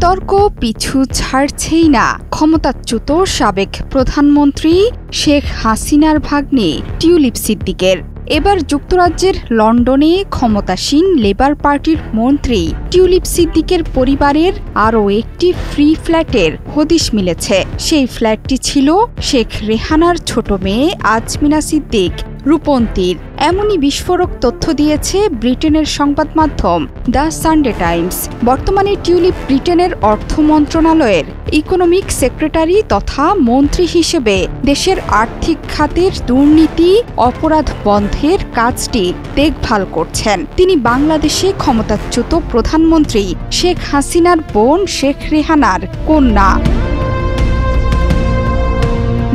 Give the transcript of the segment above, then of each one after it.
বিতর্ক পিছু ছাড়ছেই না ক্ষমতাচ্যুত সাবেক প্রধানমন্ত্রী শেখ হাসিনার ভাগ্নে টিউলিপ সিদ্দিকের। এবার যুক্তরাজ্যের লন্ডনে ক্ষমতাসীন লেবার পার্টির মন্ত্রী টিউলিপ সিদ্দিকের পরিবারের আরও একটি ফ্রি ফ্ল্যাটের হদিশ মিলেছে। সেই ফ্ল্যাটটি ছিল শেখ রেহানার ছোট মেয়ে আজমিনা সিদ্দিক রূপন্তীর। এমনই বিস্ফোরক তথ্য দিয়েছে ব্রিটেনের সংবাদ মাধ্যম দ্য সানডে টাইমস। বর্তমানে টিউলিপ ব্রিটেনের অর্থ মন্ত্রণালয়ের ইকোনমিক সেক্রেটারি তথা মন্ত্রী হিসেবে দেশের আর্থিক খাতের দুর্নীতি অপরাধ বন্ধের কাজটি দেখভাল করছেন। তিনি বাংলাদেশে ক্ষমতাচ্যুত প্রধানমন্ত্রী শেখ হাসিনার বোন শেখ রেহানার কন্যা।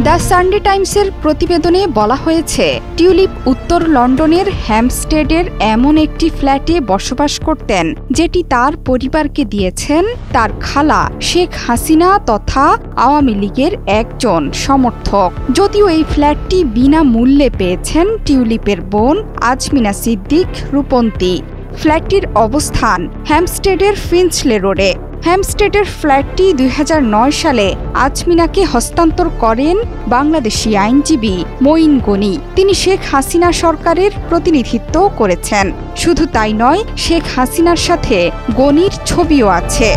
দ্য সানডে টাইমসের প্রতিবেদনে বলা হয়েছে, টিউলিপ উত্তর লন্ডনের হ্যাম্পস্টেডের এমন একটি ফ্ল্যাটে বসবাস করতেন যেটি তার পরিবারকে দিয়েছেন তার খালা শেখ হাসিনা তথা আওয়ামী লীগের একজন সমর্থক। যদিও এই ফ্ল্যাটটি বিনামূল্যে পেয়েছেন টিউলিপের বোন আজমিনা সিদ্দিক রূপন্তী। ফ্ল্যাটটির অবস্থান হ্যাম্পস্টেডের ফিঞ্চলে রোডে। হ্যাম্পস্টেডের ফ্ল্যাটটি 2009 সালে আজমিনাকে হস্তান্তর করেন বাংলাদেশি আইনজীবী মঈন গনি। তিনি শেখ হাসিনা সরকারের প্রতিনিধিত্ব করেছেন। শুধু তাই নয়, শেখ হাসিনার সাথে গনির ছবিও আছে।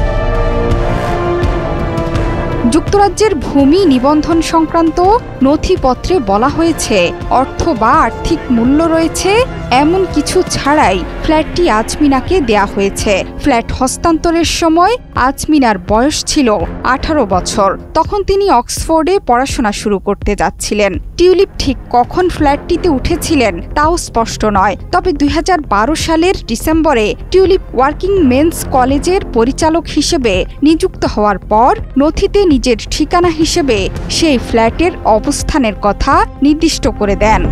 যুক্তরাজ্যের ভূমি নিবন্ধন সংক্রান্ত নথিপত্রে বলা হয়েছে, অর্থ বা আর্থিক মূল্য রয়েছে এমন কিছু ছাড়াই ফ্ল্যাটটি আজমিনাকে দেয়া হয়েছে। ফ্ল্যাট হস্তান্তরের সময় আজমিনার বয়স ছিল 18 বছর। তখন তিনি অক্সফোর্ডে পড়াশোনা শুরু করতে যাচ্ছিলেন। টিউলিপ ঠিক কখন ফ্ল্যাটটিতে উঠেছিলেন তাও স্পষ্ট নয়। তবে 2012 সালের ডিসেম্বরে টিউলিপ ওয়ার্কিং মেন্স কলেজের পরিচালক হিসেবে নিযুক্ত হওয়ার পর নথিতে নিজের ঠিকানা হিসেবে সেই ফ্ল্যাটের অবস্থানের কথা নির্দিষ্ট করে দেন।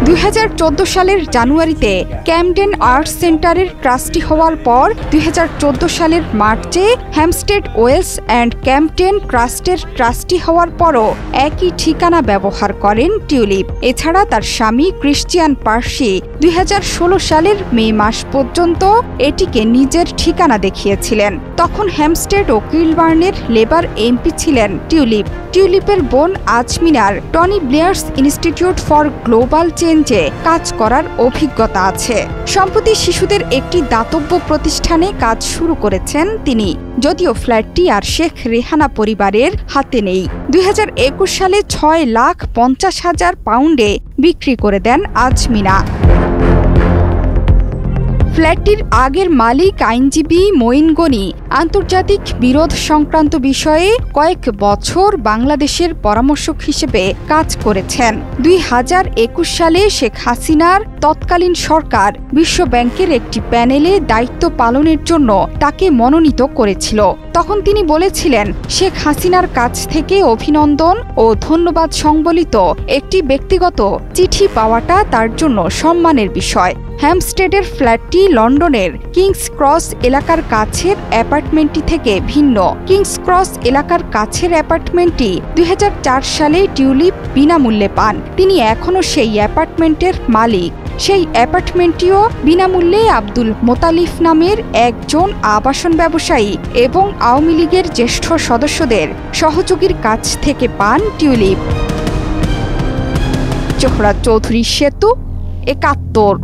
2014 সালের জানুয়ারিতে ক্যামডেন আর্টস সেন্টারের ট্রাস্টি হওয়ার পর 2014 সালের মার্চে হ্যাম্পস্টেড ওয়েলস অ্যান্ড ক্যাম্পডেন ট্রাস্টের ট্রাস্টি হওয়ার পরও একই ঠিকানা ব্যবহার করেন টিউলিপ। এছাড়া তার স্বামী ক্রিশ্চিয়ান পার্সি 2016 সালের মে মাস পর্যন্ত এটিকে নিজের ঠিকানা দেখিয়েছিলেন। তখন হ্যাম্পস্টেড ও কিলবার্নের লেবার এমপি ছিলেন টিউলিপ। টিউলিপের বোন আজমিনার টনি ব্লেয়ার্স ইনস্টিটিউট ফর গ্লোবাল চেঞ্জে কাজ করার অভিজ্ঞতা আছে। সম্প্রতি শিশুদের একটি দাতব্য প্রতিষ্ঠানে কাজ শুরু করেছেন তিনি। যদিও ফ্ল্যাটটি আর শেখ রেহানা পরিবারের হাতে নেই। 2021 সালে 6,50,000 পাউন্ডে বিক্রি করে দেন আজমিনা। ফ্ল্যাটটির আগের মালিক আইনজীবী মঈন গনি আন্তর্জাতিক বিরোধ সংক্রান্ত বিষয়ে কয়েক বছর বাংলাদেশের পরামর্শক হিসেবে কাজ করেছেন। 2021 সালে শেখ হাসিনার তৎকালীন সরকার বিশ্ব ব্যাংকের একটি প্যানেলে দায়িত্ব পালনের জন্য তাকে মনোনীত করেছিল। তখন তিনি বলেছিলেন, শেখ হাসিনার কাছ থেকে অভিনন্দন ও ধন্যবাদ সংবলিত একটি ব্যক্তিগত চিঠি পাওয়াটা তার জন্য সম্মানের বিষয়। হ্যাম্পস্টেডের ফ্ল্যাটটি লন্ডনের কিংস ক্রস এলাকার কাছের অ্যাপার্টমেন্টটি থেকে ভিন্ন। কিংস ক্রস এলাকার কাছের অ্যাপার্টমেন্টটি 2004 সালে টিউলিপ বিনামূল্যে পান। তিনি এখনও সেই অ্যাপার্টমেন্টের মালিক। সেই অ্যাপার্টমেন্টটিও বিনামূল্যে আব্দুল মোতালিফ নামের একজন আবাসন ব্যবসায়ী এবং আওয়ামী লীগের জ্যেষ্ঠ সদস্যদের সহযোগীর কাছ থেকে পান টিউলিপ। জোহরা চৌধুরী সেতু, 71।